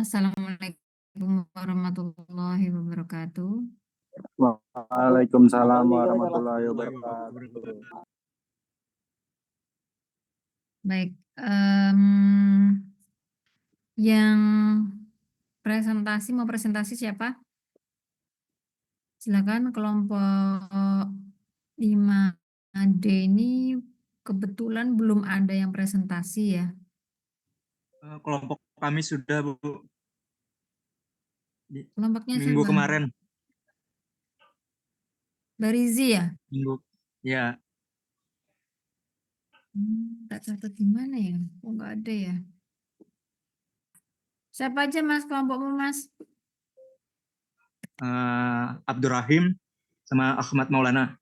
Assalamualaikum warahmatullahi wabarakatuh. Waalaikumsalam warahmatullahi wabarakatuh. Baik, yang mau presentasi siapa? Silakan kelompok 5D ini kebetulan belum ada yang presentasi ya. Kelompok kami sudah, Bu. Kelompoknya Minggu siapa? kemarin. Barizi ya? Minggu. Ya. Tak catat di mana ya? Oh, nggak ada ya. Siapa aja Mas kelompokmu Mas? Abdurrahim sama Ahmad Maulana.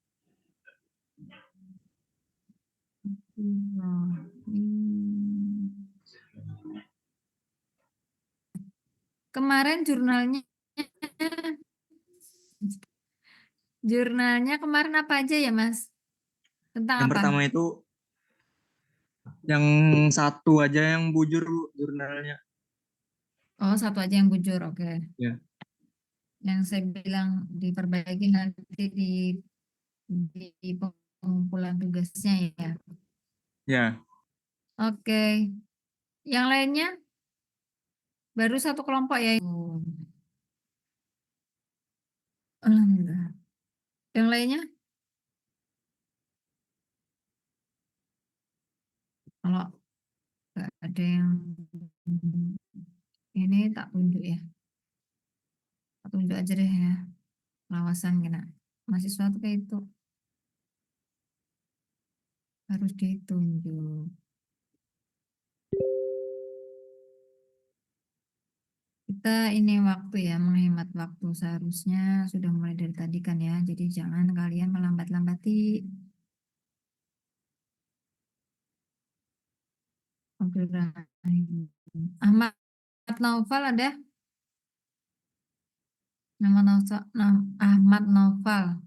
Kemarin jurnalnya kemarin apa aja ya Mas? Tentang Yang apa? pertama itu yang satu aja yang bujur, Bu, jurnalnya. Oh, satu aja yang bujur, oke. Ya. Yang saya bilang diperbaiki nanti di pengumpulan tugasnya ya. Ya. Oke. Yang lainnya baru satu kelompok ya. Alhamdulillah. Yang lainnya? Kalau nggak ada yang ini tak tunjuk ya. Tak tunjuk aja deh ya. Pengawasan kena. Mahasiswa tuh kayak itu. Harus ditunjuk. Kita ini waktu ya, menghemat waktu. Seharusnya sudah mulai dari tadi kan ya. Jadi jangan kalian melambat-lambati. Abdurrahim. Ahmad Naufal ada? Ahmad Naufal.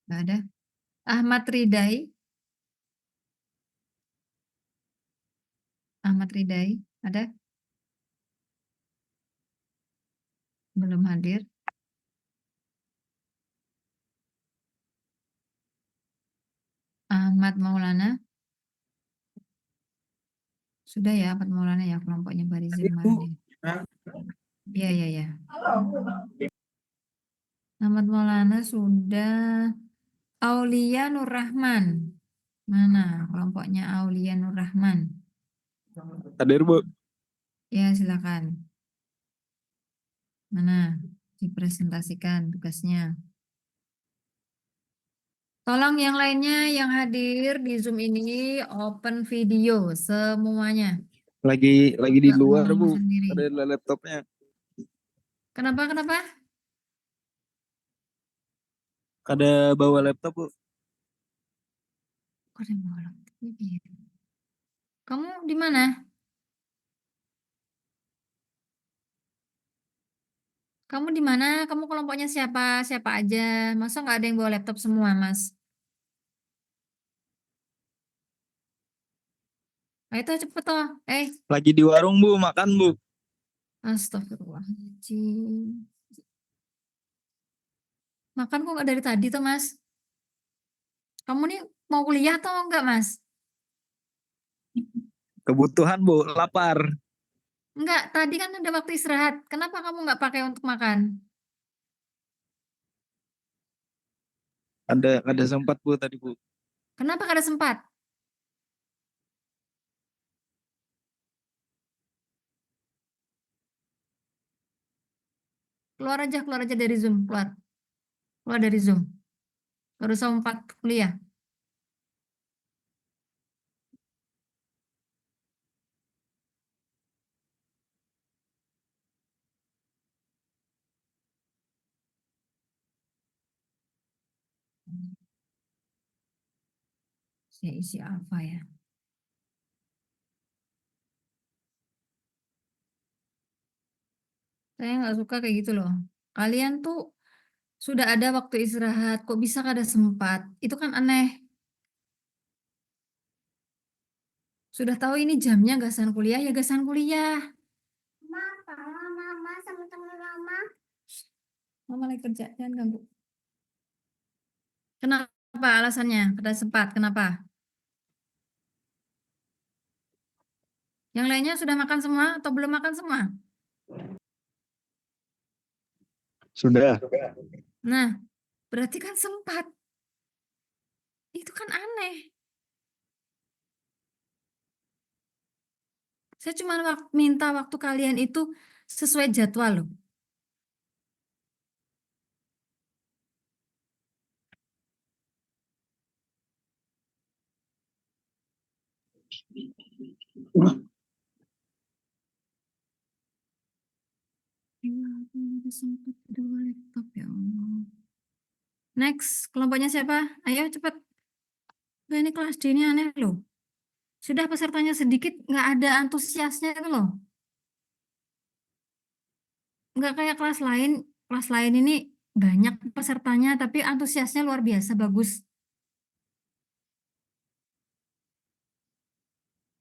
Nggak ada. Ahmad Ridai. Ahmad Ridai ada? Belum hadir. Ahmad Maulana. Sudah ya Ahmad Maulana ya, kelompoknya Barizi kemarin ya. Iya, iya, iya. Ahmad Maulana sudah. Aulia Nur Rahman. Mana kelompoknya Aulia Nur Rahman? Hadir, Bu. Ya, silakan. Mana dipresentasikan tugasnya. Tolong yang lainnya yang hadir di Zoom ini open video semuanya. Lagi di Nggak luar, ngomong Bu. sendiri. Ada laptopnya. Kenapa? Ada bawa laptop, Bu. Kok ada yang bawa laptop? Kamu di mana? Kamu di mana? Kamu kelompoknya siapa? Siapa aja? Masa nggak ada yang bawa laptop semua, Mas? Ayo tuh cepet toh. Lagi di warung, Bu. Makan, Bu. Astagfirullahaladzim. Makan kok nggak dari tadi tuh, Mas? Kamu nih mau kuliah atau enggak, Mas? Kebutuhan, Bu. Lapar. Enggak, tadi kan ada waktu istirahat. Kenapa kamu nggak pakai untuk makan? Ada sempat, Bu, tadi, Bu. Kenapa nggak ada sempat? Keluar aja dari Zoom, keluar dari Zoom. Baru sempat kuliah. Saya isi apa ya? Saya nggak suka kayak gitu loh. Kalian tuh Sudah ada waktu istirahat, kok bisa kada sempat? Itu kan aneh. Sudah tahu ini jamnya gasan kuliah, ya gasan kuliah. Mama sama teman mama. Mama lagi kerja, jangan ganggu. Kenapa alasannya? Kada sempat, kenapa? Yang lainnya sudah makan semua atau belum makan semua? Sudah. Nah, berarti kan sempat. Itu kan aneh. Saya cuma minta waktu kalian itu sesuai jadwal loh. Sempat dua laptop ya Allah. Next, kelompoknya siapa? Ayo cepat. Wah, ini kelas D ini aneh loh. Sudah pesertanya sedikit, nggak ada antusiasnya itu loh. Nggak kayak kelas lain. Kelas lain ini banyak pesertanya, tapi antusiasnya luar biasa, bagus.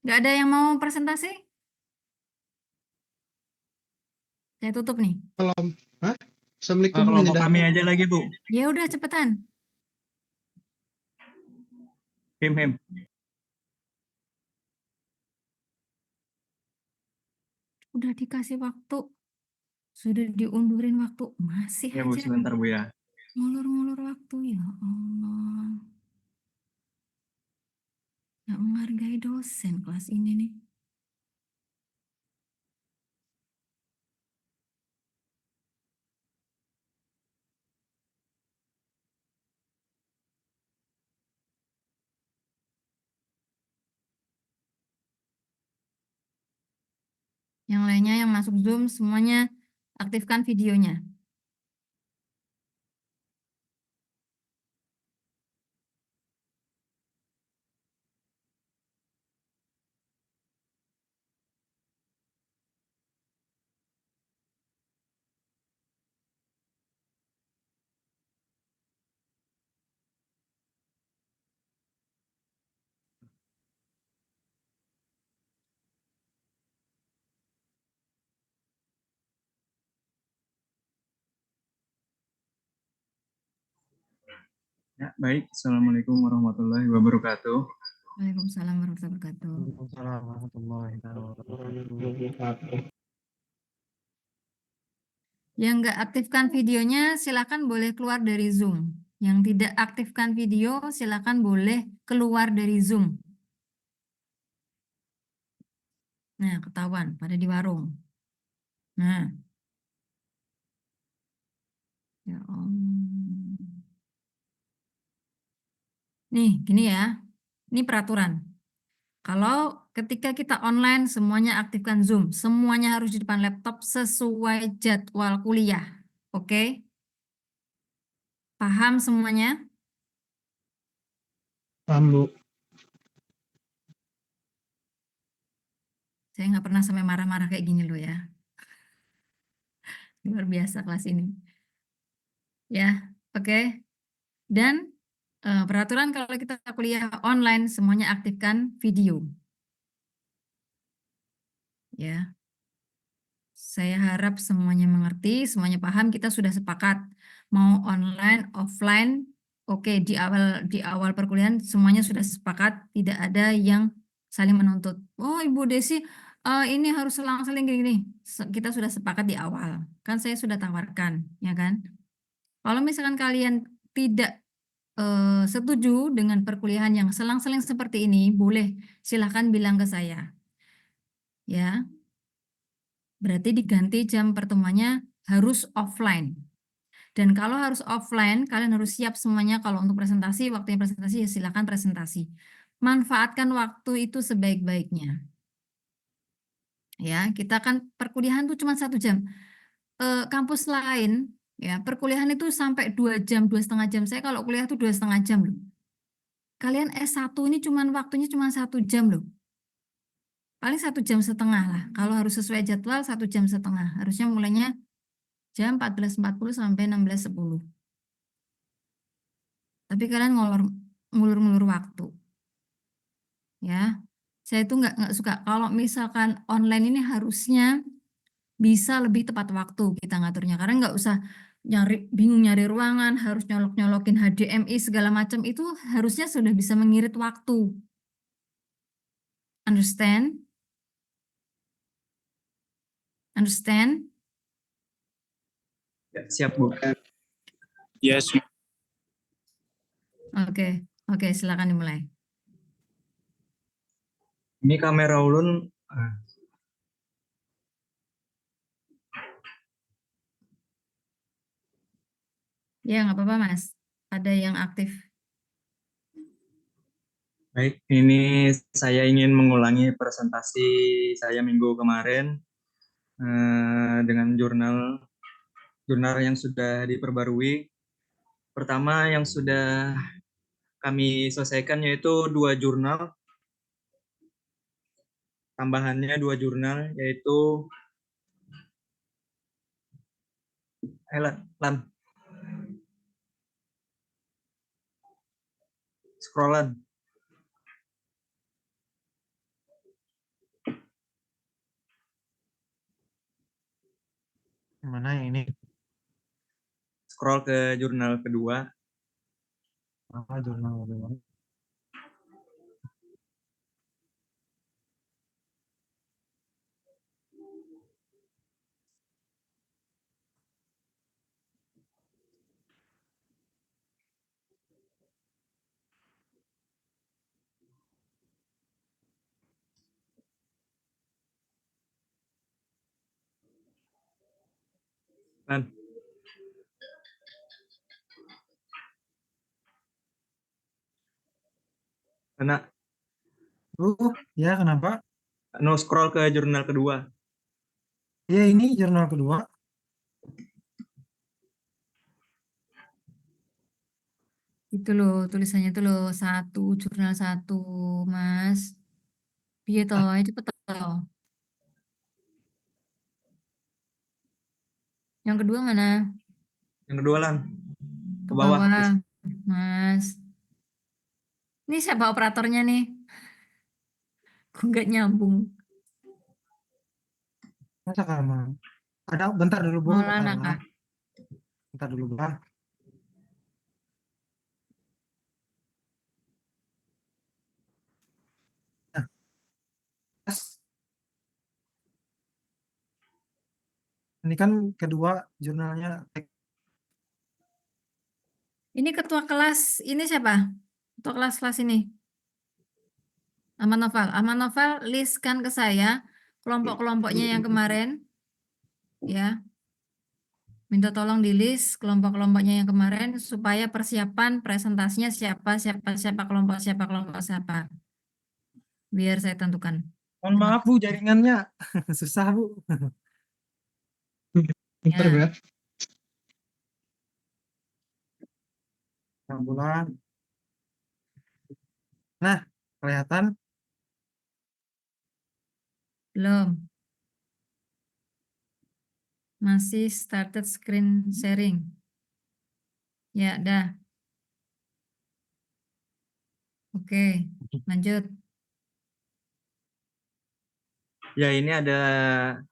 Nggak ada yang mau presentasi? Saya tutup nih. Assalamualaikum Kelompok Nida. kami aja lagi, Bu. Ya udah cepetan. Him. Udah dikasih waktu, sudah diundurin waktu, masih Ya, Bu, aja sebentar, Bu ya. ngulur-ngulur waktu, ya Allah. Nggak menghargai dosen kelas ini nih. Yang lainnya yang masuk Zoom semuanya aktifkan videonya. Ya, baik. Assalamualaikum warahmatullahi wabarakatuh. Waalaikumsalam warahmatullahi wabarakatuh. Yang nggak aktifkan videonya silakan boleh keluar dari Zoom. Yang tidak aktifkan video silakan boleh keluar dari Zoom. Nah, ketahuan pada di warung. Nah. Ya Allah. Nih, gini ya. Ini peraturan. Kalau ketika kita online semuanya aktifkan Zoom. Semuanya harus di depan laptop sesuai jadwal kuliah. Oke? Paham semuanya? Paham, Bu. Saya nggak pernah sampai marah-marah kayak gini loh ya. Luar biasa kelas ini. Ya, oke. Dan peraturan kalau kita kuliah online semuanya aktifkan video. Ya. Saya harap semuanya mengerti, semuanya paham, kita sudah sepakat mau online, offline. Oke, di awal perkuliahan semuanya sudah sepakat, tidak ada yang saling menuntut. Oh, Ibu Desi, ini harus selang-seling gini-gini. Kita sudah sepakat di awal. Kan saya sudah tawarkan, ya kan? Kalau misalkan kalian tidak setuju dengan perkuliahan yang selang-seling seperti ini, boleh silahkan bilang ke saya. Ya, berarti diganti jam pertemuannya harus offline. Dan kalau harus offline, kalian harus siap semuanya kalau untuk presentasi, waktunya presentasi ya silakan presentasi. Manfaatkan waktu itu sebaik-baiknya. Ya, kita kan perkuliahan tuh cuma 1 jam. Kampus lain, ya perkuliahan itu sampai 2 jam, 2,5 jam. Saya kalau kuliah tuh 2,5 jam loh. Kalian S1 ini waktunya cuma 1 jam loh. Paling 1,5 jam lah. Kalau harus sesuai jadwal 1,5 jam. Harusnya mulainya jam 14.40 sampai 16.10. tapi kalian ngulur-ngulur waktu. Ya, saya itu nggak suka kalau misalkan online ini harusnya bisa lebih tepat waktu kita ngaturnya, karena nggak usah bingung nyari ruangan, harus nyolok-nyolokin HDMI segala macam, itu harusnya sudah bisa mengirit waktu. Understand? Understand? Ya, siap Bu. Yes. Oke, silakan dimulai. Ini kamera ulun. Ya, nggak apa-apa, Mas. Ada yang aktif. Baik, ini saya ingin mengulangi presentasi saya minggu kemarin dengan jurnal yang sudah diperbarui. Pertama yang sudah kami selesaikan yaitu 2 jurnal. Tambahannya 2 jurnal yaitu Lan. Scrollan. Mana yang ini? Scroll ke jurnal kedua. Jurnal kedua. Lan. Karena Ya kenapa? no scroll ke jurnal kedua. Ya ini jurnal kedua. Itu loh, tulisannya itu loh, jurnal 1, Mas. Piye toh, ayo cepet toh. Yang kedua mana? Yang kedua Lan. Ke Ke bawah. bawah, Mas. Ini siapa operatornya nih? Kok nggak nyambung? Masa kamu? Ada bentar dulu Bu. Maulana, Kak. Bentar dulu Bang. Nah, Mas, ini kan kedua jurnalnya. Ini ketua kelas, ini siapa? Ketua kelas ini. Aman Novel, listkan ke saya kelompok-kelompoknya yang kemarin. Ya, minta tolong di list kelompok-kelompoknya yang kemarin supaya persiapan presentasinya siapa kelompok siapa. Biar saya tentukan. Mohon maaf Bu, jaringannya susah Bu. Bentar, ya. Bulan. Nah, kelihatan? Belum. Masih started screen sharing. Ya, dah. Oke, lanjut. Ya, ini ada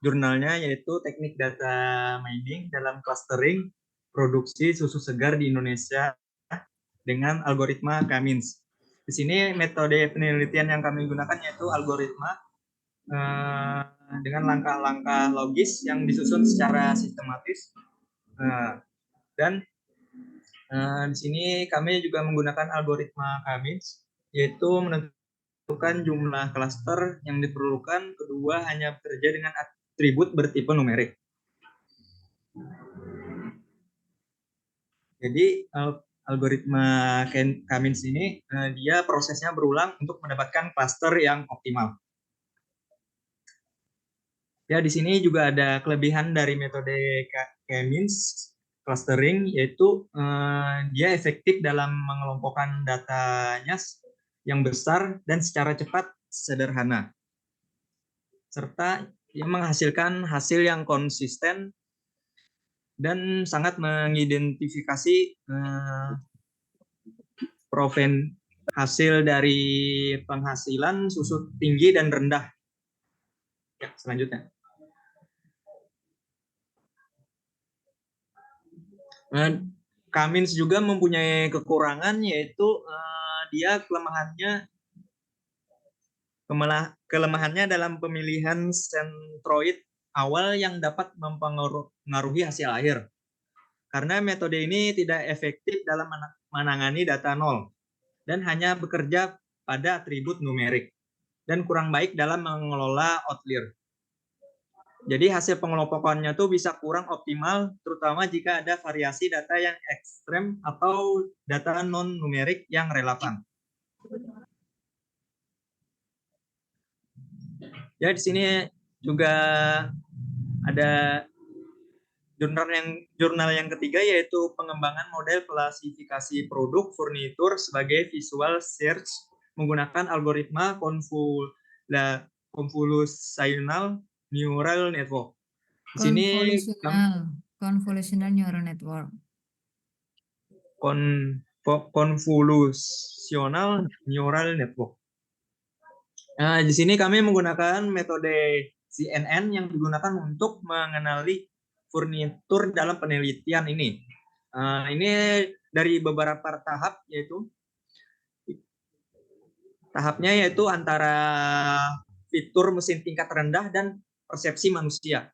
jurnalnya yaitu teknik data mining dalam clustering produksi susu segar di Indonesia dengan algoritma Cummins. Di sini metode penelitian yang kami gunakan yaitu algoritma dengan langkah-langkah logis yang disusun secara sistematis. Dan di sini kami juga menggunakan algoritma Cummins, yaitu menentukan jumlah klaster yang diperlukan, kedua hanya bekerja dengan atribut bertipe numerik. Jadi algoritma Cummins ini dia prosesnya berulang untuk mendapatkan klaster yang optimal. Ya, di sini juga ada kelebihan dari metode Cummins clustering, yaitu dia efektif dalam mengelompokkan datanya yang besar dan secara cepat sederhana, serta yang menghasilkan hasil yang konsisten dan sangat mengidentifikasi hasil dari penghasilan susut tinggi dan rendah. Ya, selanjutnya. Cummins juga mempunyai kekurangan, yaitu dia kelemahannya dalam pemilihan sentroid awal yang dapat mempengaruhi hasil akhir. Karena metode ini tidak efektif dalam menangani data nol dan hanya bekerja pada atribut numerik dan kurang baik dalam mengelola outlier. Jadi hasil pengelompokannya tuh bisa kurang optimal, terutama jika ada variasi data yang ekstrem atau data non-numerik yang relevan. Ya, di sini juga ada jurnal yang ketiga, yaitu pengembangan model klasifikasi produk furnitur sebagai visual search menggunakan algoritma convolutional neural network. Di sini Convolutional neural network. Convolutional neural network. Nah, di sini kami menggunakan metode CNN yang digunakan untuk mengenali furnitur dalam penelitian ini. Ini dari beberapa tahap, yaitu antara fitur mesin tingkat rendah dan persepsi manusia.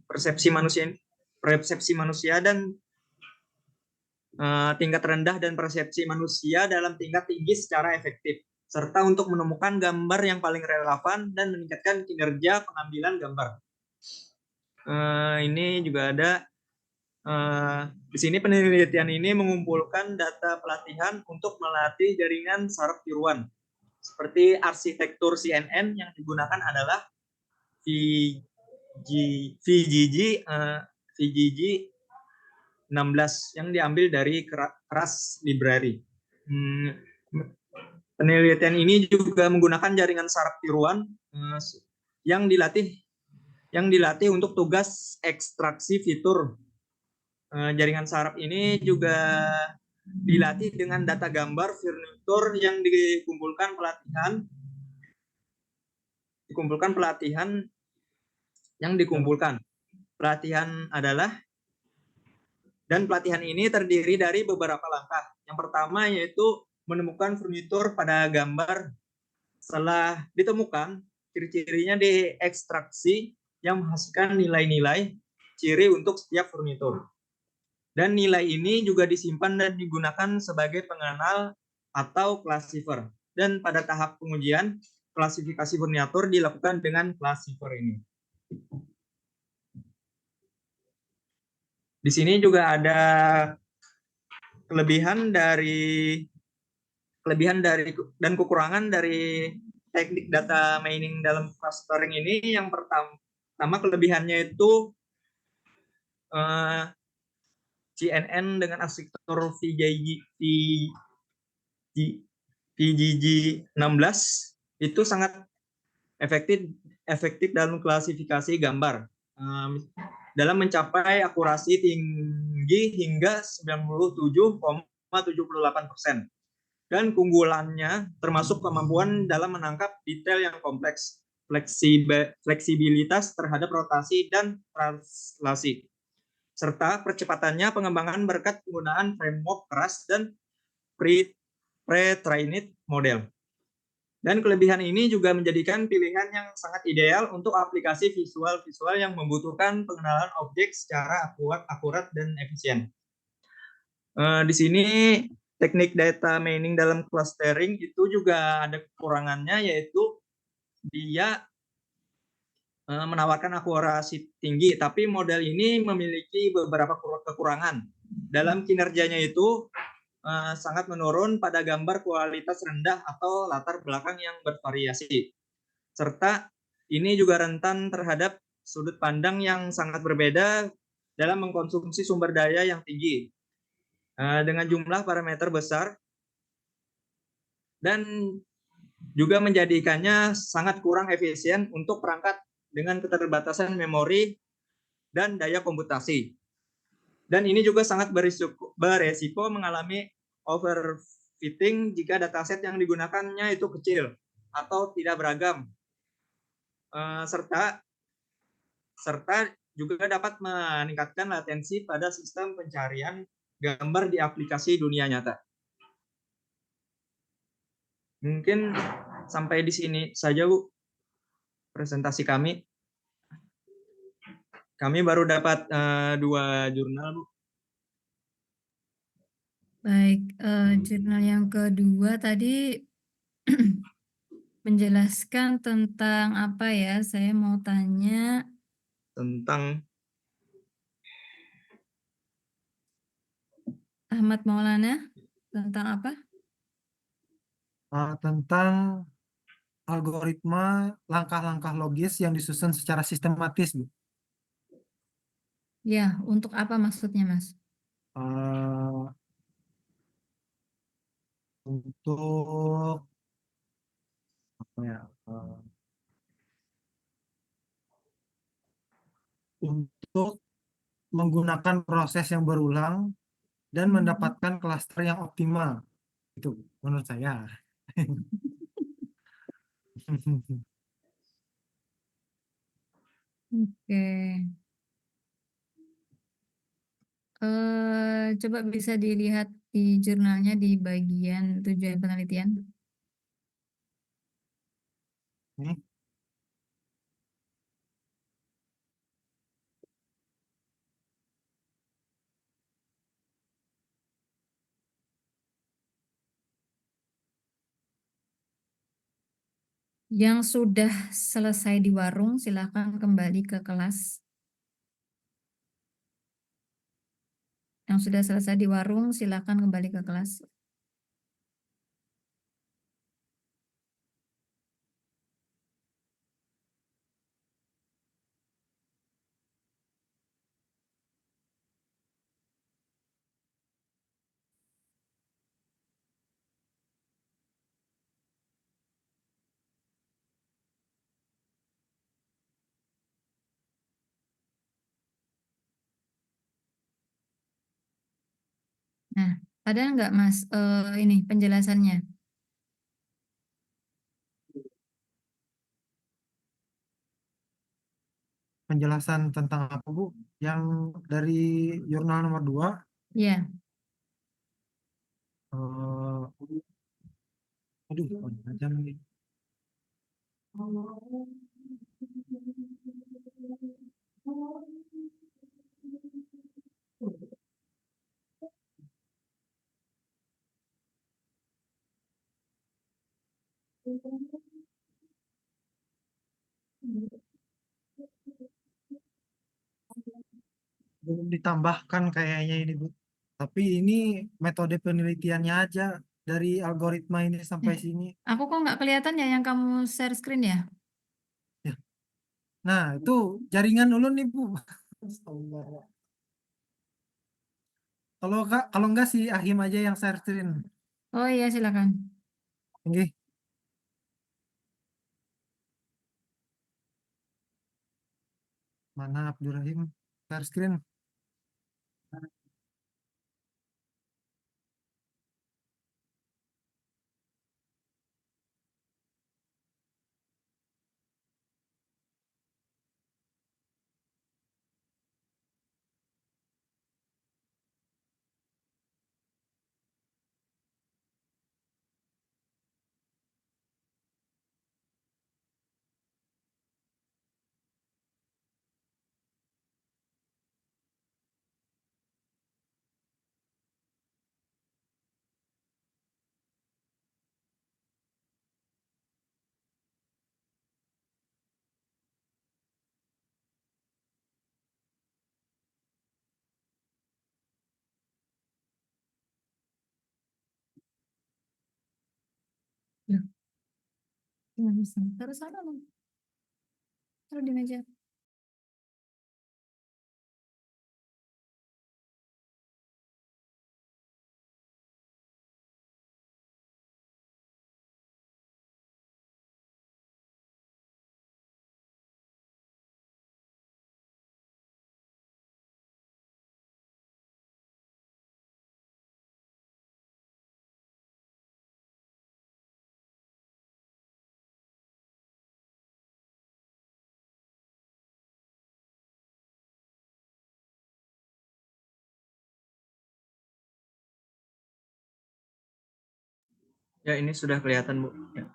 Persepsi manusia dan tingkat rendah dan persepsi manusia dalam tingkat tinggi secara efektif, serta untuk menemukan gambar yang paling relevan dan meningkatkan kinerja pengambilan gambar. Ini juga ada di sini penelitian ini mengumpulkan data pelatihan untuk melatih jaringan saraf tiruan. Seperti arsitektur CNN yang digunakan adalah VGG 16 yang diambil dari Keras Library. Penelitian ini juga menggunakan jaringan saraf tiruan yang dilatih untuk tugas ekstraksi fitur. Jaringan saraf ini juga dilatih dengan data gambar furnitur yang dikumpulkan pelatihan ini terdiri dari beberapa langkah. Yang pertama yaitu menemukan furnitur pada gambar. Setelah ditemukan, ciri-cirinya diekstraksi yang menghasilkan nilai-nilai ciri untuk setiap furnitur. Dan nilai ini juga disimpan dan digunakan sebagai pengenal atau classifier. Dan pada tahap pengujian, klasifikasi furnitur dilakukan dengan classifier ini. Di sini juga ada kelebihan dan kekurangan dari teknik data mining dalam clustering ini. Yang pertama kelebihannya itu CNN dengan arsitektur VGG 16 itu sangat efektif dalam klasifikasi gambar. Dalam mencapai akurasi tinggi hingga 97,78%. Dan keunggulannya termasuk kemampuan dalam menangkap detail yang kompleks, fleksibilitas terhadap rotasi dan translasi, serta percepatannya pengembangan berkat penggunaan framework keras dan pre-trained model. Dan kelebihan ini juga menjadikan pilihan yang sangat ideal untuk aplikasi visual yang membutuhkan pengenalan objek secara akurat dan efisien. Di sini teknik data mining dalam clustering itu juga ada kekurangannya, yaitu dia menawarkan akurasi tinggi, tapi model ini memiliki beberapa kekurangan. Dalam kinerjanya itu sangat menurun pada gambar kualitas rendah atau latar belakang yang bervariasi. Serta ini juga rentan terhadap sudut pandang yang sangat berbeda dalam mengkonsumsi sumber daya yang tinggi. Dengan jumlah parameter besar dan juga menjadikannya sangat kurang efisien untuk perangkat dengan keterbatasan memori dan daya komputasi. Dan ini juga sangat beresiko mengalami overfitting jika dataset yang digunakannya itu kecil atau tidak beragam, serta juga dapat meningkatkan latensi pada sistem pencarian gambar di aplikasi dunia nyata. Mungkin sampai di sini saja, Bu, presentasi kami. Kami baru dapat 2 jurnal, Bu. Baik, jurnal yang kedua tadi menjelaskan tentang apa ya? Saya mau tanya Tentang Ahmad Maulana tentang apa? Tentang algoritma langkah-langkah logis yang disusun secara sistematis, Bu. Ya, untuk apa maksudnya, Mas? Eh, untuk apa ya? Untuk menggunakan proses yang berulang dan mendapatkan klaster yang optimal. Itu menurut saya. Oke. Coba bisa dilihat di jurnalnya di bagian tujuan penelitian. Ini Yang sudah selesai di warung, silakan kembali ke kelas. Yang sudah selesai di warung, silakan kembali ke kelas. Nah, ada nggak Mas ini penjelasannya? penjelasan tentang apa, Bu? Yang dari jurnal nomor 2. Ya, Aduh, macam ini. Belum ditambahkan kayaknya ini, Bu. Tapi ini metode penelitiannya aja dari algoritma ini sampai sini. aku kok nggak kelihatan ya yang kamu share screen ya? Ya. Nah, itu jaringan ulun nih, Bu. Astagfirullah. Kalau enggak si Ahim aja yang share screen. Oh iya, silakan. Oke. Mana Abdurrahim share screen? Loh, nggak bisa. Taruh sana dong. Taruh di meja. Ya, ini sudah kelihatan, Bu. Ya.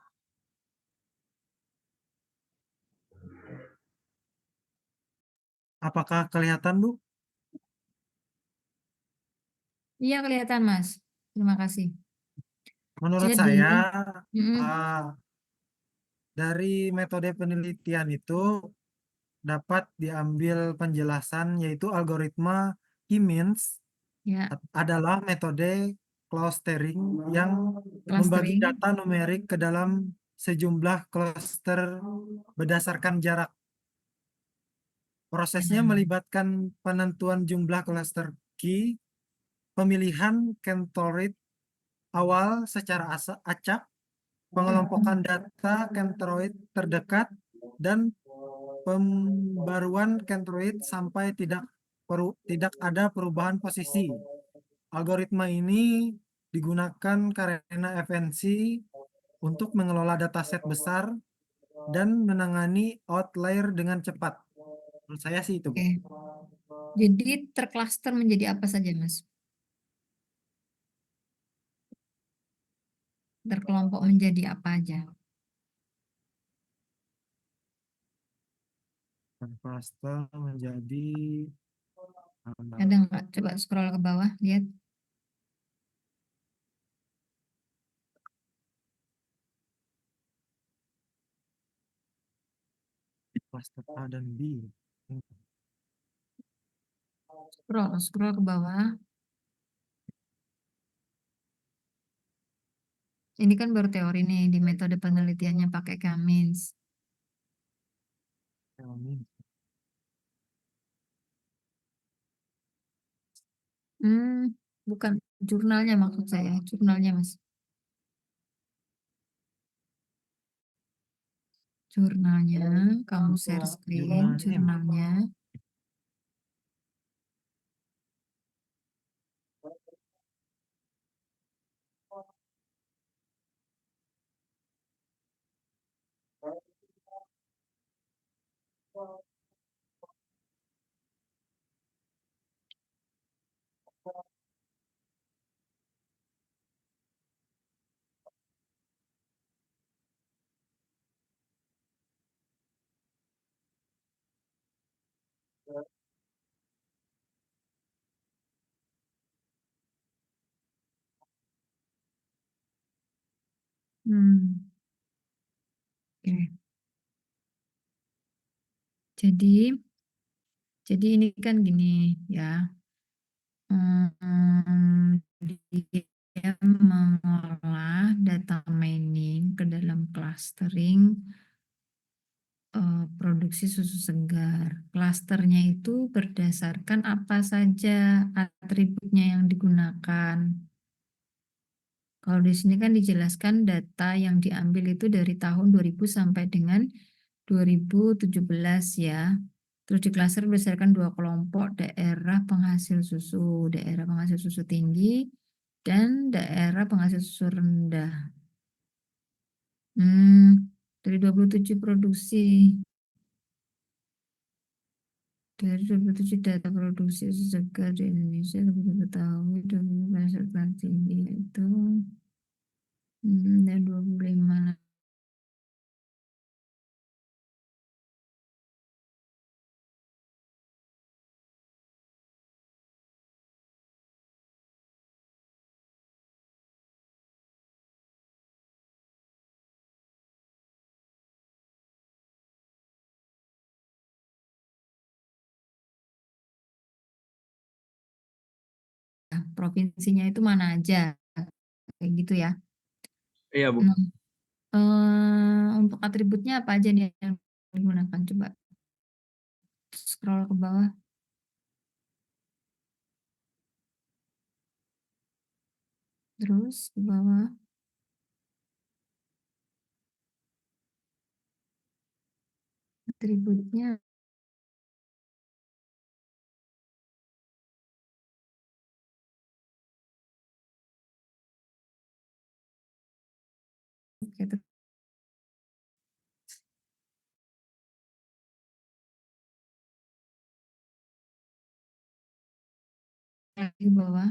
Apakah kelihatan, Bu? Iya kelihatan Mas. Terima kasih. Menurut Jadi, saya, mm, ah, dari metode penelitian itu dapat diambil penjelasan yaitu algoritma K-means ya adalah metode clustering yang membagi clustering. data numerik ke dalam sejumlah cluster berdasarkan jarak. Prosesnya Ya. melibatkan penentuan jumlah cluster key, pemilihan kentorid awal secara acak, pengelompokan data kentoid terdekat, dan pembaruan kentoid sampai tidak ada perubahan posisi. Algoritma ini digunakan karena FNC untuk mengelola dataset besar dan menangani outlier dengan cepat. Menurut saya sih itu, Bu. Oke. Jadi tercluster menjadi apa saja Mas? Terkelompok menjadi apa aja? Dan cluster menjadi Ada nggak? Coba scroll ke bawah, lihat. cluster A dan B. Scroll ke bawah. Ini kan baru teori nih, di metode penelitiannya pakai Cummins. Bukan jurnalnya maksud saya, jurnalnya Mas. Jurnalnya, kamu share screen, jurnalnya. Hmm, oke. Jadi, jadi ini kan gini ya. Dia mengolah data mining ke dalam clustering produksi susu segar. Klasternya itu berdasarkan apa saja atributnya yang digunakan. Kalau di sini kan dijelaskan data yang diambil itu dari tahun 2000 sampai dengan 2017 ya. Terus diklaster berdasarkan dua kelompok daerah penghasil susu, daerah penghasil susu tinggi dan daerah penghasil susu rendah. Dari 27 produksi. Dari 27 data produksi susu segar di Indonesia lebih diketahui dan berdasarkan tinggi yaitu dan 25. Provinsinya itu mana aja kayak gitu ya. Iya, Bu. Nah, untuk atributnya apa aja nih yang digunakan? Coba scroll ke bawah. Terus ke bawah. Atributnya. Oke, terus lagi ke bawah.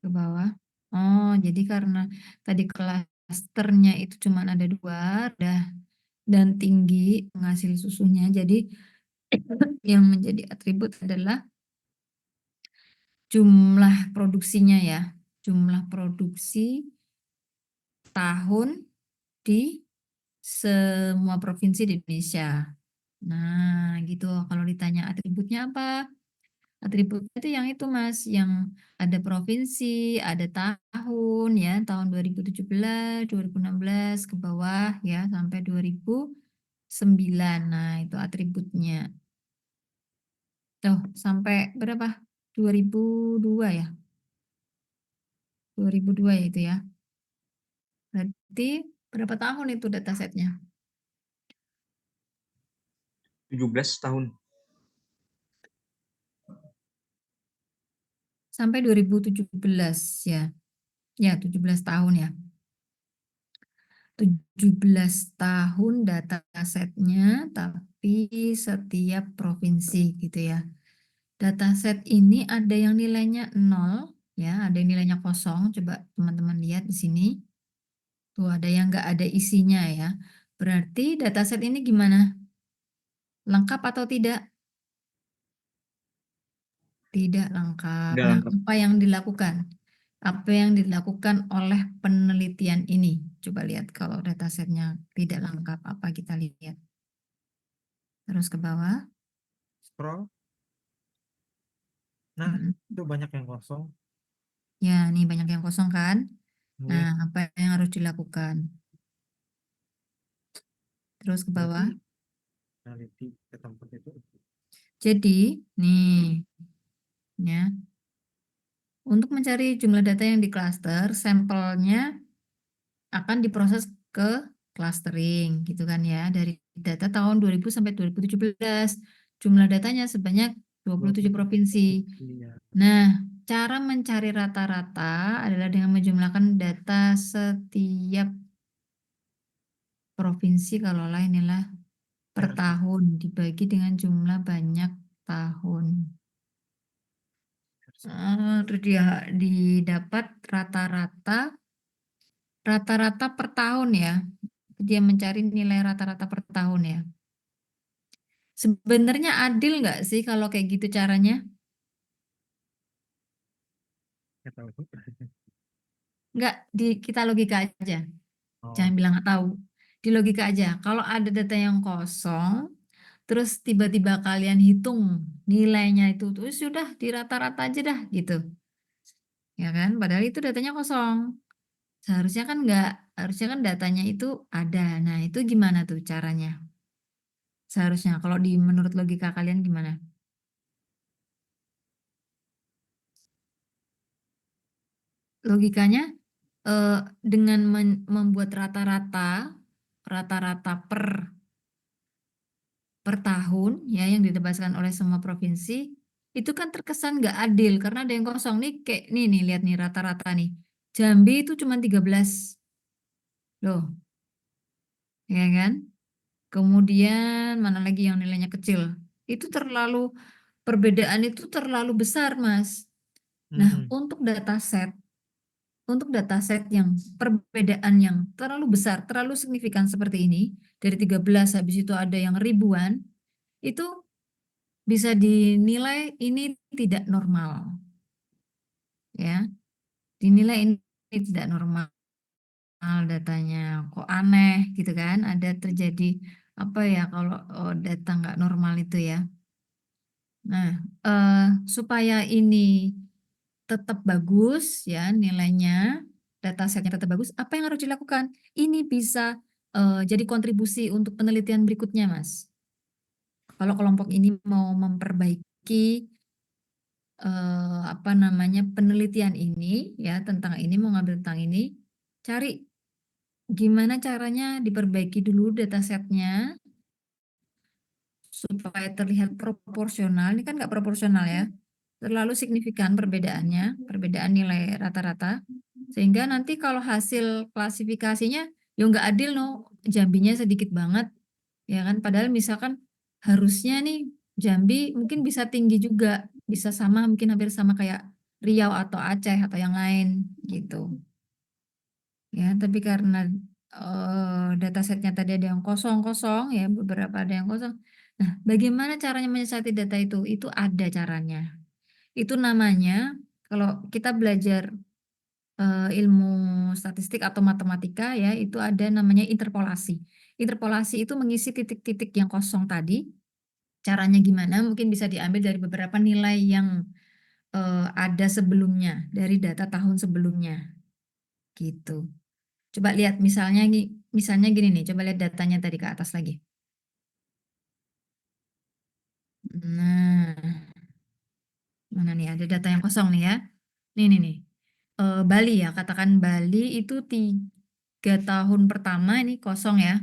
Ke bawah. Oh, jadi karena tadi klasternya itu cuma ada 2, dan tinggi penghasil susunya. Jadi yang menjadi atribut adalah jumlah produksinya ya. Jumlah produksi tahun di semua provinsi di Indonesia. Nah, gitu. Kalau ditanya atributnya apa? Atributnya itu yang itu Mas, yang ada provinsi, ada tahun ya, tahun 2017, 2016 ke bawah ya, sampai 2009. Nah, itu atributnya. Tuh, sampai berapa? 2002 ya? 2002 ya itu ya. Berarti berapa tahun itu datasetnya? 17 tahun. Sampai 2017 ya. Ya, 17 tahun ya. 17 tahun datasetnya, tapi setiap provinsi gitu ya. Dataset ini ada yang nilainya 0, ya, ada yang nilainya kosong. Coba teman-teman lihat di sini. Tuh ada yang nggak ada isinya ya. Berarti dataset ini gimana? Lengkap atau tidak? Tidak lengkap. Tidak Nah, lengkap. apa yang dilakukan? Apa yang dilakukan oleh penelitian ini? Coba lihat kalau datasetnya tidak lengkap, apa kita lihat. Terus ke bawah. Scroll. Nah, Mm. itu banyak yang kosong. Ya, ini banyak yang kosong kan? Iya. Nah, apa yang harus dilakukan? Terus ke bawah. Berarti peneliti ke tempat itu. Jadi, nih, ya, untuk mencari jumlah data yang di cluster, sampelnya akan diproses ke clustering, gitu kan ya, dari data tahun 2000 sampai 2017. Jumlah datanya sebanyak 27 provinsi. Iya. Nah, cara mencari rata-rata adalah dengan menjumlahkan data setiap provinsi, kalau lain inilah per tahun dibagi dengan jumlah banyak tahun. Terus dia didapat rata-rata per tahun ya. Dia mencari nilai rata-rata per tahun ya. Sebenarnya adil nggak sih kalau kayak gitu caranya? Nggak tahu. Nggak, kita logika aja. Oh, Jangan bilang nggak tahu. Di logika aja. Kalau ada data yang kosong, terus tiba-tiba kalian hitung nilainya itu, terus sudah di rata-rata aja dah gitu. Ya kan? Padahal itu datanya kosong. Seharusnya kan nggak, harusnya kan datanya itu ada. Nah, itu gimana tuh caranya? Seharusnya kalau di menurut logika kalian gimana? Logikanya dengan membuat rata-rata per tahun ya yang didapatkan oleh semua provinsi itu kan terkesan nggak adil karena ada yang kosong nih, kayak nih lihat nih rata-rata nih. Jambi itu cuma 13 loh, ya kan? Kemudian mana lagi yang nilainya kecil? Itu perbedaan itu terlalu besar, Mas. Nah, untuk dataset yang perbedaan yang terlalu besar, terlalu signifikan seperti ini, dari 13 habis itu ada yang ribuan, itu bisa dinilai ini tidak normal. Ya, dinilai ini tidak normal datanya. Kok aneh gitu kan? Ada terjadi apa ya kalau data nggak normal itu ya. Nah, supaya ini tetap bagus ya nilainya, datasetnya tetap bagus, apa yang harus dilakukan? Ini bisa jadi kontribusi untuk penelitian berikutnya, Mas. Kalau kelompok ini mau memperbaiki apa namanya penelitian ini ya tentang ini, mau ngambil tentang ini, cari gimana caranya diperbaiki dulu datasetnya supaya terlihat proporsional. Ini kan nggak proporsional ya, terlalu signifikan perbedaannya, perbedaan nilai rata-rata, sehingga nanti kalau hasil klasifikasinya ya nggak adil, no, Jambinya sedikit banget, ya kan? Padahal misalkan harusnya nih Jambi mungkin bisa tinggi juga, bisa sama, mungkin hampir sama kayak Riau atau Aceh atau yang lain gitu. Ya, tapi karena datasetnya tadi ada yang kosong-kosong ya, beberapa ada yang kosong. Nah, bagaimana caranya menyiasati data itu? Itu ada caranya. Itu namanya kalau kita belajar ilmu statistik atau matematika ya, itu ada namanya interpolasi. Interpolasi itu mengisi titik-titik yang kosong tadi. Caranya gimana? Mungkin bisa diambil dari beberapa nilai yang ada sebelumnya, dari data tahun sebelumnya. Gitu. Coba lihat misalnya gini nih, coba lihat datanya tadi ke atas lagi. Nah, mana nih ada data yang kosong nih ya. Nih. Bali ya, katakan Bali itu 3 tahun pertama ini kosong ya.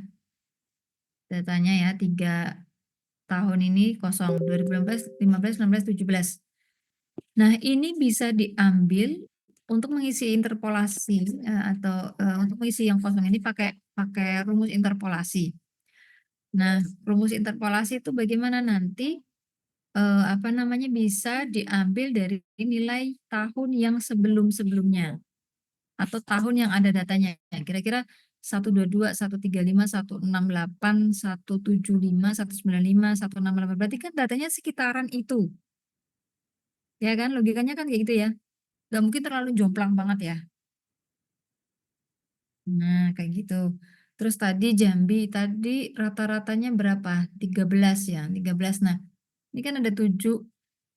Datanya ya, 3 tahun ini kosong. 2016, 15, 16, 17. Nah, ini bisa diambil untuk mengisi interpolasi atau untuk mengisi yang kosong ini pakai pakai rumus interpolasi. Nah, rumus interpolasi itu bagaimana nanti apa namanya bisa diambil dari nilai tahun yang sebelum-sebelumnya atau tahun yang ada datanya. Kira-kira 122, 135, 168, 175, 195, 168. Berarti kan datanya sekitaran itu. Ya kan? Logikanya kan kayak gitu ya. Gak mungkin terlalu jomplang banget ya. Nah, kayak gitu. Terus tadi Jambi, tadi rata-ratanya berapa? 13 ya, 13. Nah, ini kan ada 7,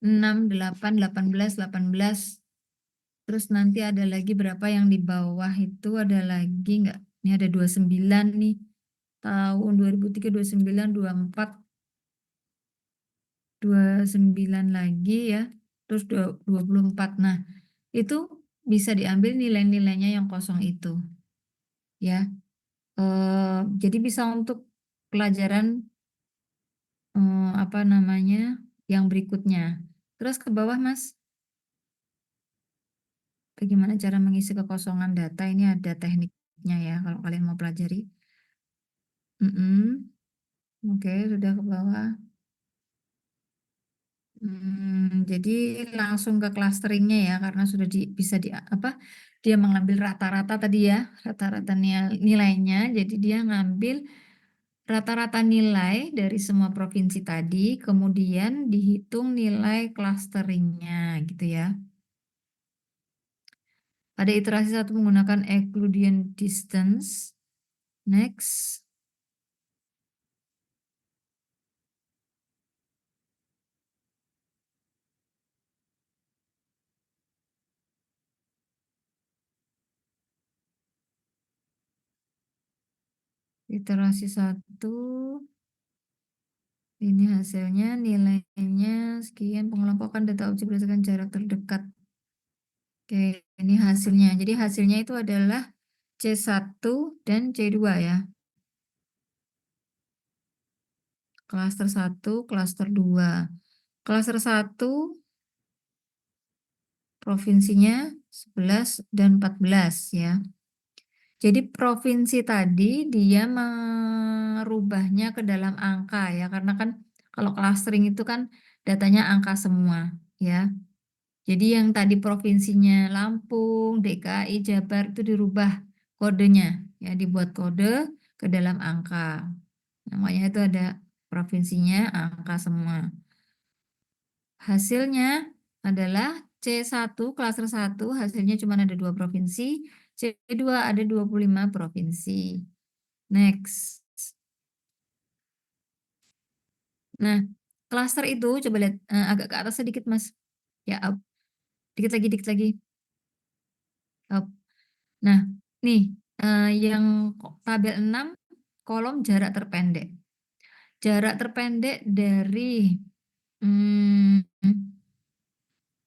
6, 8, 18, 18. Terus nanti ada lagi berapa yang di bawah itu ada lagi nggak? Ini ada 29 nih. Tahun 2003, 29, 24, 29 lagi ya. Terus 24. Nah, itu bisa diambil nilai-nilainya yang kosong itu. Ya. Jadi bisa untuk pelajaran apa namanya yang berikutnya. Terus ke bawah Mas, bagaimana cara mengisi kekosongan data? Ini ada tekniknya ya kalau kalian mau pelajari. Oke, sudah ke bawah. Jadi langsung ke clusteringnya ya karena sudah bisa di apa? Dia mengambil rata-rata tadi ya, rata-rata nilainya. Jadi dia ngambil rata-rata nilai dari semua provinsi tadi, kemudian dihitung nilai clusteringnya gitu ya. Pada iterasi 1 menggunakan Euclidean distance. Next. Iterasi 1. Ini hasilnya, nilainya sekian, pengelompokan data objek berdasarkan jarak terdekat. Oke, ini hasilnya. Jadi hasilnya itu adalah C1 dan C2 ya. Klaster 1, klaster 2. Klaster 1 provinsinya 11 dan 14 ya. Jadi provinsi tadi dia merubahnya ke dalam angka ya. Karena kan kalau clustering itu kan datanya angka semua ya. Jadi yang tadi provinsinya Lampung, DKI, Jabar itu dirubah kodenya ya, dibuat kode ke dalam angka. Namanya itu ada provinsinya angka semua. Hasilnya adalah C1 klaster 1 hasilnya cuma ada 2 provinsi, C2 ada 25 provinsi. Next. Nah, klaster itu coba lihat agak ke atas sedikit Mas. Ya, up. Dikit lagi, dikit lagi. Up. Nah, nih yang tabel 6 kolom jarak terpendek. Jarak terpendek dari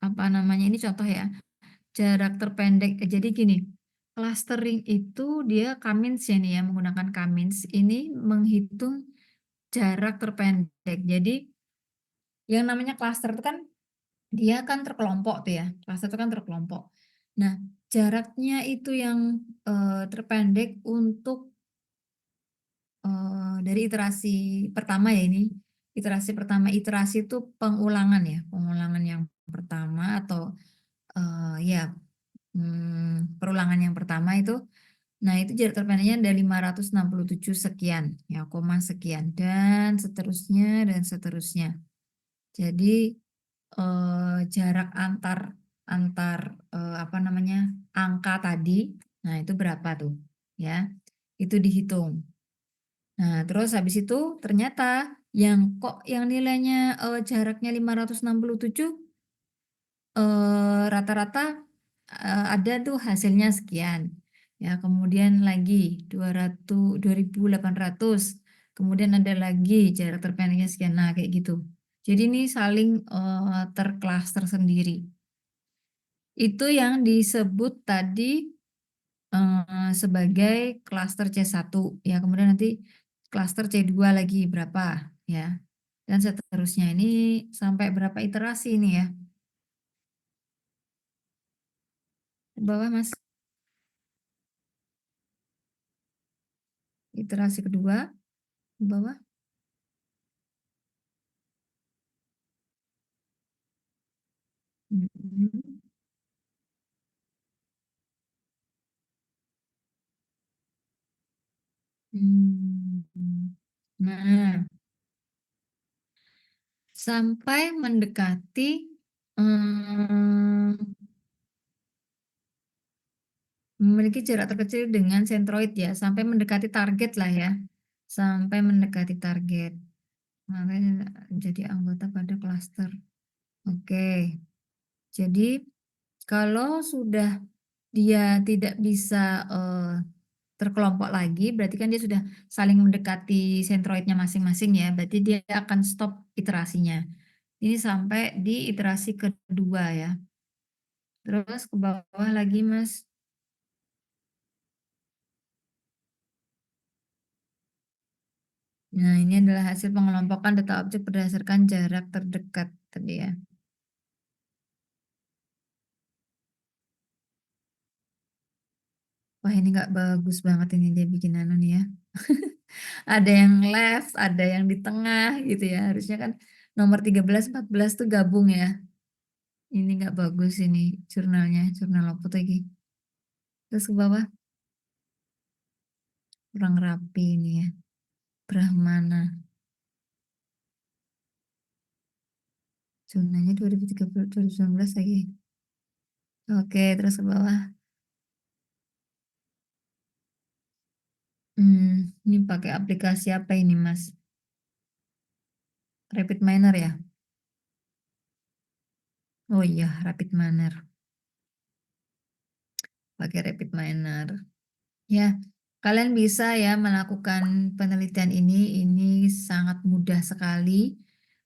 apa namanya ini contoh ya. Jarak terpendek. Jadi gini, clustering itu dia Kamins ya nih ya, menggunakan Kamins ini menghitung jarak terpendek. Jadi yang namanya cluster itu kan dia kan terkelompok tuh ya. Cluster itu kan terkelompok. Nah, jaraknya itu yang terpendek untuk dari iterasi pertama ya ini. Iterasi pertama, iterasi itu pengulangan ya, pengulangan yang pertama atau Ya, perulangan yang pertama itu, nah itu jarak terpendeknya ada 567 sekian, ya, koma sekian, dan seterusnya. Jadi jarak antar antar apa namanya angka tadi, nah itu berapa tuh, ya, itu dihitung. Nah terus habis itu ternyata yang nilainya jaraknya 567 rata-rata ada tuh hasilnya sekian. Ya, kemudian lagi 2.800. Kemudian ada lagi jarak terpendeknya sekian. Nah, kayak gitu. Jadi ini saling terklaster sendiri. Itu yang disebut tadi sebagai klaster C1. Ya, kemudian nanti klaster C2 lagi berapa, ya. Dan seterusnya ini sampai berapa iterasi ini ya? Ke bawah, Mas. Iterasi kedua ke bawah. Mm-mm. Hmm. Nah, sampai mendekati memiliki jarak terkecil dengan sentroid ya, sampai mendekati target lah ya, sampai mendekati target. Makanya jadi anggota pada klaster. Oke, jadi kalau sudah dia tidak bisa terkelompok lagi, berarti kan dia sudah saling mendekati sentroidnya masing-masing ya, berarti dia akan stop iterasinya. Ini sampai di iterasi kedua ya. Terus ke bawah lagi, Mas. Nah, ini adalah hasil pengelompokan data objek berdasarkan jarak terdekat tadi ya. Wah, ini nggak bagus banget ini dia bikin anu nih ya. Ada yang left, ada yang di tengah gitu ya. Harusnya kan nomor 13, 14 tuh gabung ya. Ini nggak bagus ini jurnalnya, jurnal apa lagi. Terus ke bawah, kurang rapi ini ya. Brahmana. Jurnalnya 2013, 2019 lagi. Oke, terus ke bawah. Ini pakai aplikasi apa ini, Mas? Rapid Miner ya? Oh iya, Rapid Miner. Pakai Rapid Miner. Ya, kalian bisa ya melakukan penelitian ini. Ini sangat mudah sekali.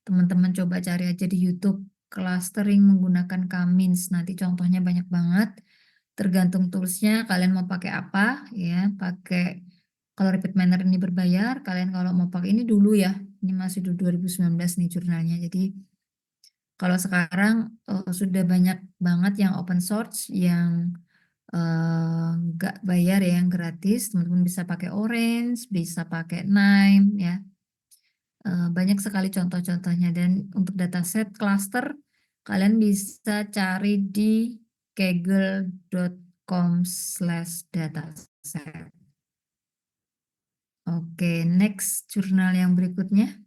Teman-teman coba cari aja di YouTube clustering menggunakan Kamins. Nanti contohnya banyak banget. Tergantung toolsnya kalian mau pakai apa ya. Pakai kalau Rapid Miner ini berbayar. Kalian kalau mau pakai ini dulu ya. Ini masih 2019 nih jurnalnya. Jadi kalau sekarang sudah banyak banget yang open source yang nggak bayar ya, yang gratis. Teman-teman bisa pakai Orange, bisa pakai Nime ya. Banyak sekali contoh-contohnya, dan untuk dataset cluster kalian bisa cari di kaggle.com/dataset. Oke, next jurnal yang berikutnya.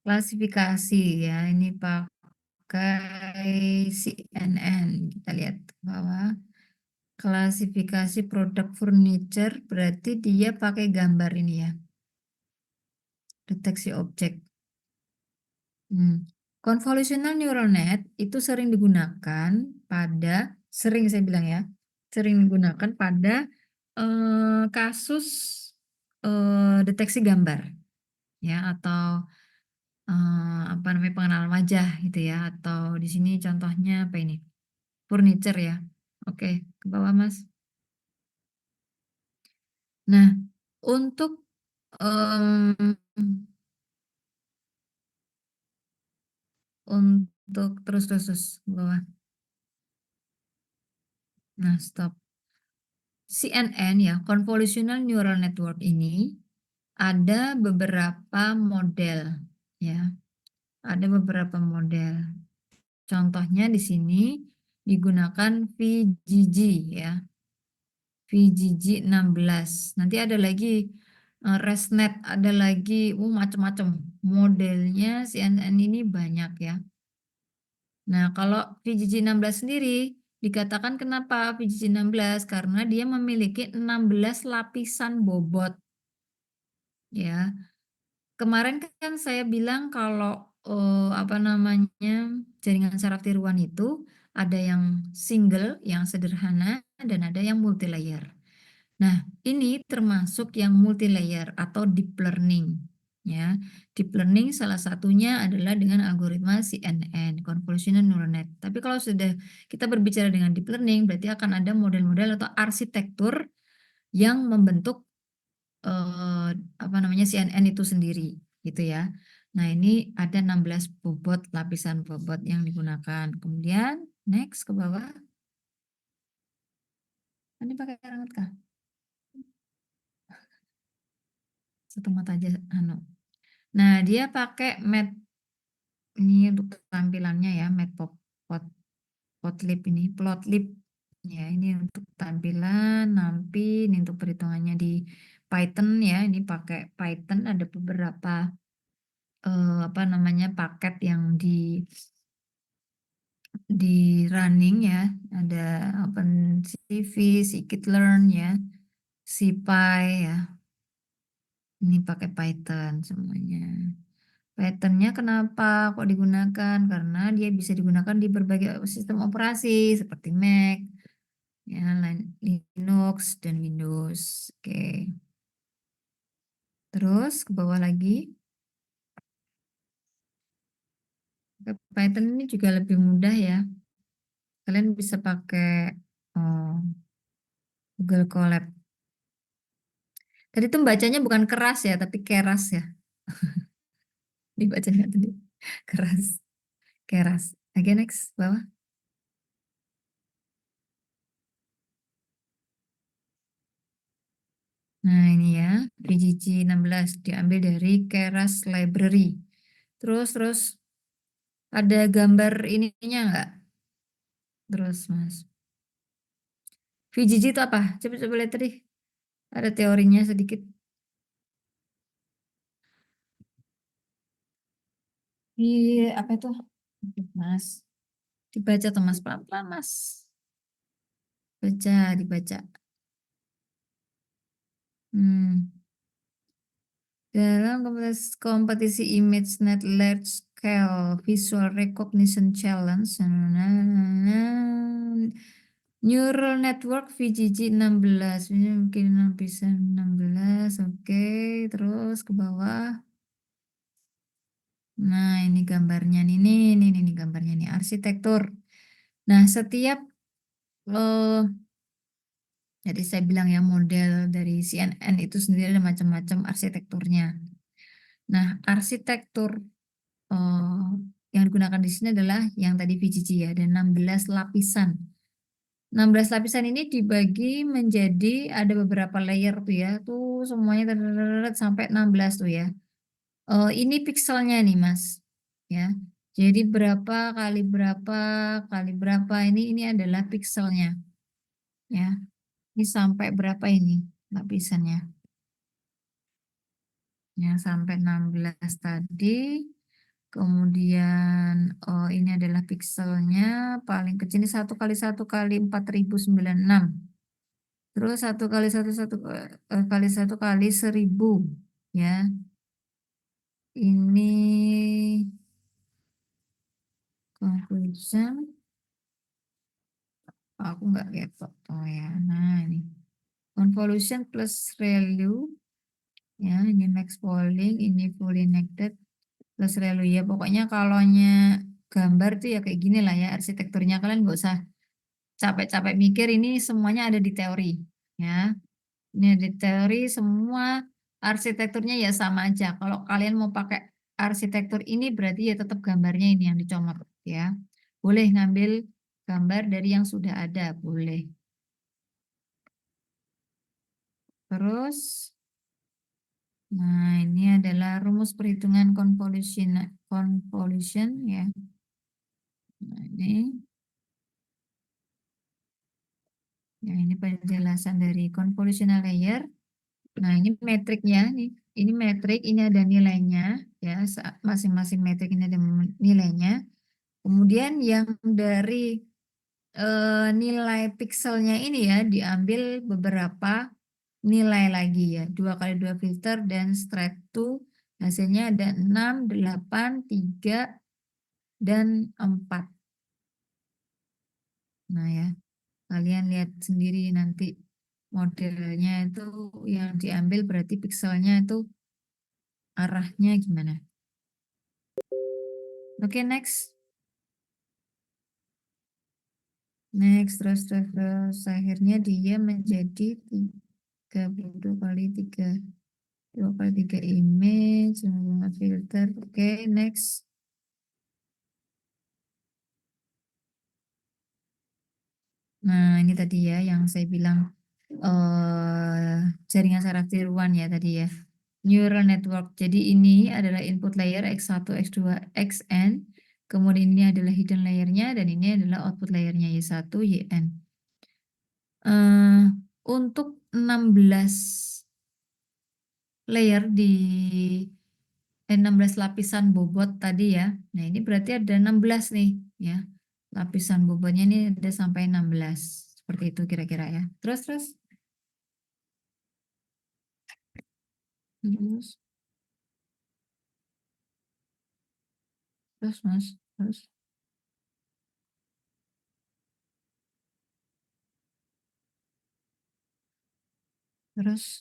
Klasifikasi ya, ini pakai CNN. Kita lihat ke bawah. Klasifikasi produk furniture berarti dia pakai gambar ini ya. Deteksi objek. Convolutional neural net itu sering digunakan pada, sering saya bilang ya, sering digunakan pada kasus deteksi gambar ya, atau apa namanya, pengenalan wajah gitu ya, atau di sini contohnya apa ini, furniture ya. Oke, ke bawah Mas. Nah, untuk terus ke bawah. Nah, stop. CNN ya, Convolutional Neural Network ini ada beberapa model ya. Ada beberapa model. Contohnya di sini digunakan VGG ya. VGG 16. Nanti ada lagi ResNet, ada lagi macam-macam. Modelnya CNN ini banyak ya. Nah, kalau VGG 16 sendiri dikatakan kenapa VGG 16? Karena dia memiliki 16 lapisan bobot. Ya. Kemarin kan saya bilang kalau apa namanya jaringan saraf tiruan itu ada yang single, yang sederhana, dan ada yang multi layer. Nah, ini termasuk yang multi layer atau deep learning. Ya, deep learning salah satunya adalah dengan algoritma CNN, Convolutional Neural Net. Tapi kalau sudah kita berbicara dengan deep learning, berarti akan ada model-model atau arsitektur yang membentuk apa namanya CNN itu sendiri, gitu ya. Nah, ini ada 16 bobot, lapisan bobot yang digunakan. Kemudian next ke bawah. Ini pakai rambut kah? Satu mata aja anu. Nah, dia pakai ini untuk tampilannya ya, Matplotlib ini, Plotlib. Ya, ini untuk tampilan, nanti ini untuk perhitungannya di Python ya, ini pakai Python, ada beberapa apa namanya paket yang di running ya, ada OpenCV, scikit-learn ya, SciPy ya. Ini pakai Python semuanya. Python-nya kenapa kok digunakan? Karena dia bisa digunakan di berbagai sistem operasi seperti Mac, ya, Linux dan Windows. Oke. Terus ke bawah lagi. Python ini juga lebih mudah ya. Kalian bisa pakai Google Colab. Tadi tuh bacanya bukan keras ya, tapi keras ya. Dibacanya tadi keras, keras. Oke, next bawah. Nah, ini ya, VGG 16 diambil dari Keras Library. Terus ada gambar ininya enggak? Terus, Mas. VGG itu apa? Coba lihat tadi. Ada teorinya sedikit. Apa itu? Mas. Dibaca tuh Mas, pelan-pelan Mas. Dibaca. Dalam kompetisi ImageNet Large Scale Visual Recognition Challenge, Neural Network VGG 16, ini mungkin bisa 16, oke, terus ke bawah. Nah, ini gambarnya nih, ini gambarnya nih, arsitektur. Nah, setiap jadi saya bilang ya model dari CNN itu sendiri ada macam-macam arsitekturnya. Nah, arsitektur yang digunakan di sini adalah yang tadi VGG ya, ada 16 lapisan. 16 lapisan ini dibagi menjadi ada beberapa layer tuh ya, tuh semuanya sampai 16 tuh ya. Ini pixelnya nih Mas, ya. Jadi berapa kali berapa ini adalah pixelnya, ya. Ini sampai berapa ini lapisannya? Ya, sampai 16 tadi. Kemudian ini adalah pixelnya paling kecil ini 1 kali 1 kali 4096. Terus 1 kali 1 kali 1000 ya. Ini conclusion. Aku nggak lihat foto ya. Nah, ini convolution plus ReLU ya, ini max polling, ini fully netted plus ReLU ya. Pokoknya kalaunya gambar tuh ya kayak gini lah ya arsitekturnya, kalian nggak usah capek-capek mikir, ini semuanya ada di teori ya. Ini ada di teori, semua arsitekturnya ya sama aja. Kalau kalian mau pakai arsitektur ini berarti ya tetap gambarnya ini yang dicomot ya. Boleh ngambil gambar dari yang sudah ada, boleh. Terus, nah ini adalah rumus perhitungan convolution ya. Nah, ini penjelasan dari convolutional layer. Nah, ini metriknya, ini metrik, ini ada nilainya ya, masing-masing metrik ini ada nilainya. Kemudian yang dari nilai pikselnya ini ya diambil beberapa nilai lagi ya, 2 kali 2 filter dan straight to hasilnya ada 6, 8, 3, dan 4. Nah ya, kalian lihat sendiri nanti modelnya itu yang diambil berarti pikselnya itu arahnya gimana. Oke, next. Next, terus. Akhirnya dia menjadi 32 kali 3. 2 kali 3 image, sama filter. Oke, next. Nah, ini tadi ya yang saya bilang jaringan saraf tiruan ya tadi ya. Neural network. Jadi ini adalah input layer X1, X2, Xn. Kemudian ini adalah hidden layernya dan ini adalah output layernya Y1, Yn. Untuk 16 layer di 16 lapisan bobot tadi ya. Nah, ini berarti ada 16 nih ya. Lapisan bobotnya ini ada sampai 16. Seperti itu kira-kira ya. Terus. Terus. Terus, Mas. Terus. Terus.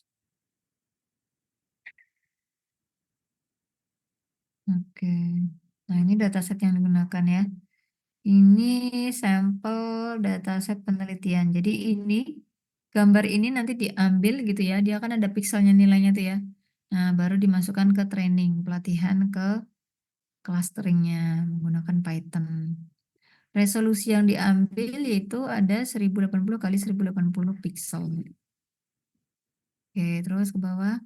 Oke. Nah, ini dataset yang digunakan ya. Ini sampel dataset penelitian. Jadi ini gambar ini nanti diambil gitu ya. Dia akan ada pikselnya nilainya tuh ya. Nah, baru dimasukkan ke training, pelatihan ke clusteringnya menggunakan Python. Resolusi yang diambil yaitu ada 1080 kali 1080 pixel. Oke, terus ke bawah.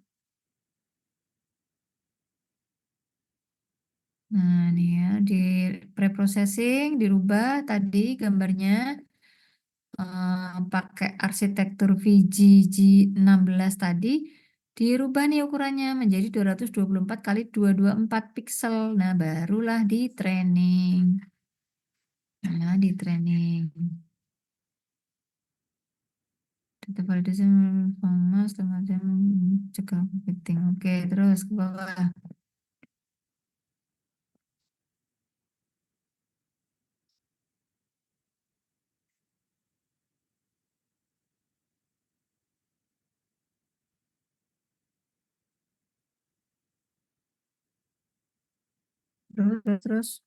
Nah, ini ya, di preprocessing dirubah tadi gambarnya pakai arsitektur VGG16 tadi, dirubah nih ukurannya menjadi 224 kali 224 pixel. Nah, barulah di training. Nah, di training. Data validation format semacam cegah marketing. Oke, terus ke bawah. Terus.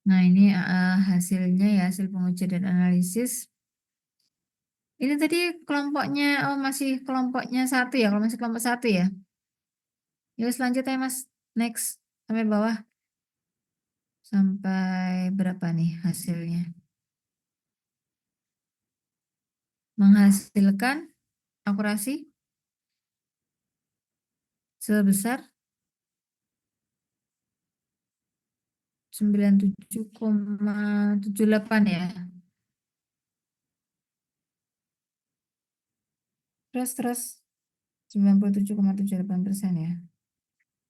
Nah, ini hasilnya ya, hasil pengujian dan analisis. Ini tadi kelompoknya, masih kelompoknya 1 ya, kalau masih kelompok 1 ya. Yuk selanjutnya Mas, next, sampai bawah. Sampai berapa nih hasilnya? Menghasilkan akurasi sebesar 97,78 ya. Terus 97,78% ya.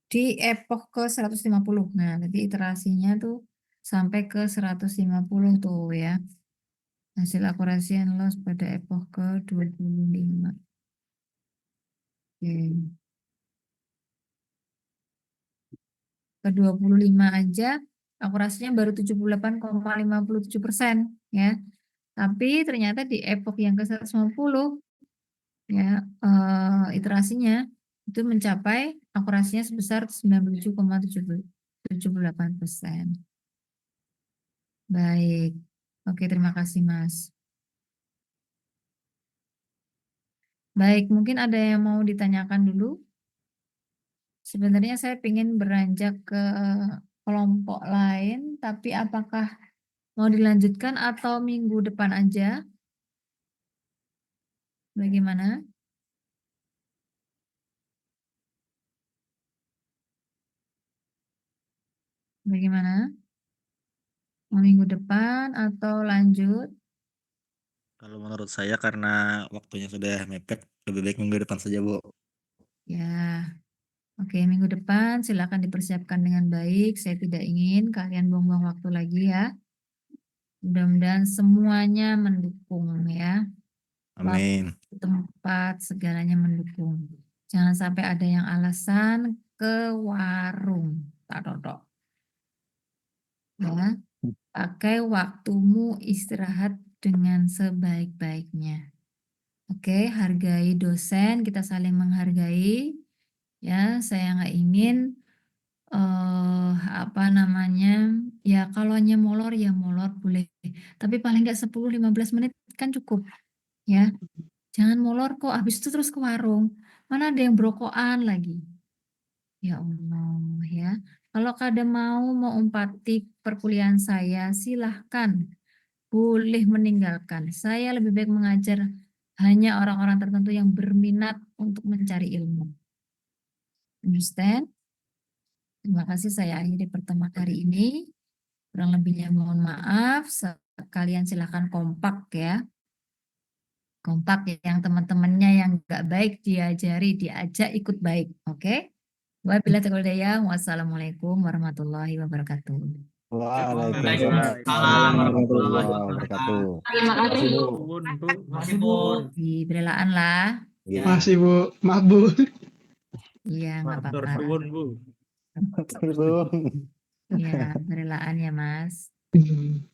Di epoch ke 150. Nah, nanti iterasinya tuh sampai ke 150 tuh ya. Hasil akurasi and loss pada epoch ke 25. Oke. Ke 25 aja akurasinya baru 78,57% ya. Tapi ternyata di epoch yang ke 150 ya iterasinya itu mencapai akurasinya sebesar 97,78%. Baik. Oke, terima kasih Mas. Baik, mungkin ada yang mau ditanyakan dulu? Sebenarnya saya ingin beranjak ke kelompok lain, tapi apakah mau dilanjutkan atau minggu depan aja? Bagaimana? Bagaimana? Mau minggu depan atau lanjut? Kalau menurut saya karena waktunya sudah mepet, lebih baik minggu depan saja, Bu. Ya, oke, minggu depan silakan dipersiapkan dengan baik. Saya tidak ingin kalian buang-buang waktu lagi ya. Mudah-mudahan semuanya mendukung ya. Amin. Tempat segalanya mendukung. Jangan sampai ada yang alasan ke warung. Tak dodok. Ya, pakai waktumu istirahat dengan sebaik-baiknya. Oke, hargai dosen, kita saling menghargai. Ya, saya nggak ingin apa namanya, ya kalau hanya molor ya molor boleh. Tapi paling nggak 10-15 menit kan cukup. Ya, jangan molor kok, habis itu terus ke warung. Mana ada yang brokokan lagi. Ya Allah, ya. Kalau kada mau umpati perkuliahan saya, silahkan. Boleh meninggalkan. Saya lebih baik mengajar hanya orang-orang tertentu yang berminat untuk mencari ilmu. Understand? Terima kasih, saya akhiri pertemuan hari ini. Kurang lebihnya mohon maaf. Kalian silahkan kompak ya. Kompak yang teman-temannya yang nggak baik diajari, diajak ikut baik. Oke? Wabillahi taufiq wal hidayah. Wassalamualaikum warahmatullahi wabarakatuh. Waalaikumsalam warahmatullahi wabarakatuh. Terima kasih, Bu. Bun, Bu. Makasih, Bu. Diberelaan lah. Iya. Masih Bu, maaf Bu. Iya, nggak Matur apa-apa. suwun, Bu. Iya, berelaan ya, Mas. Hmm.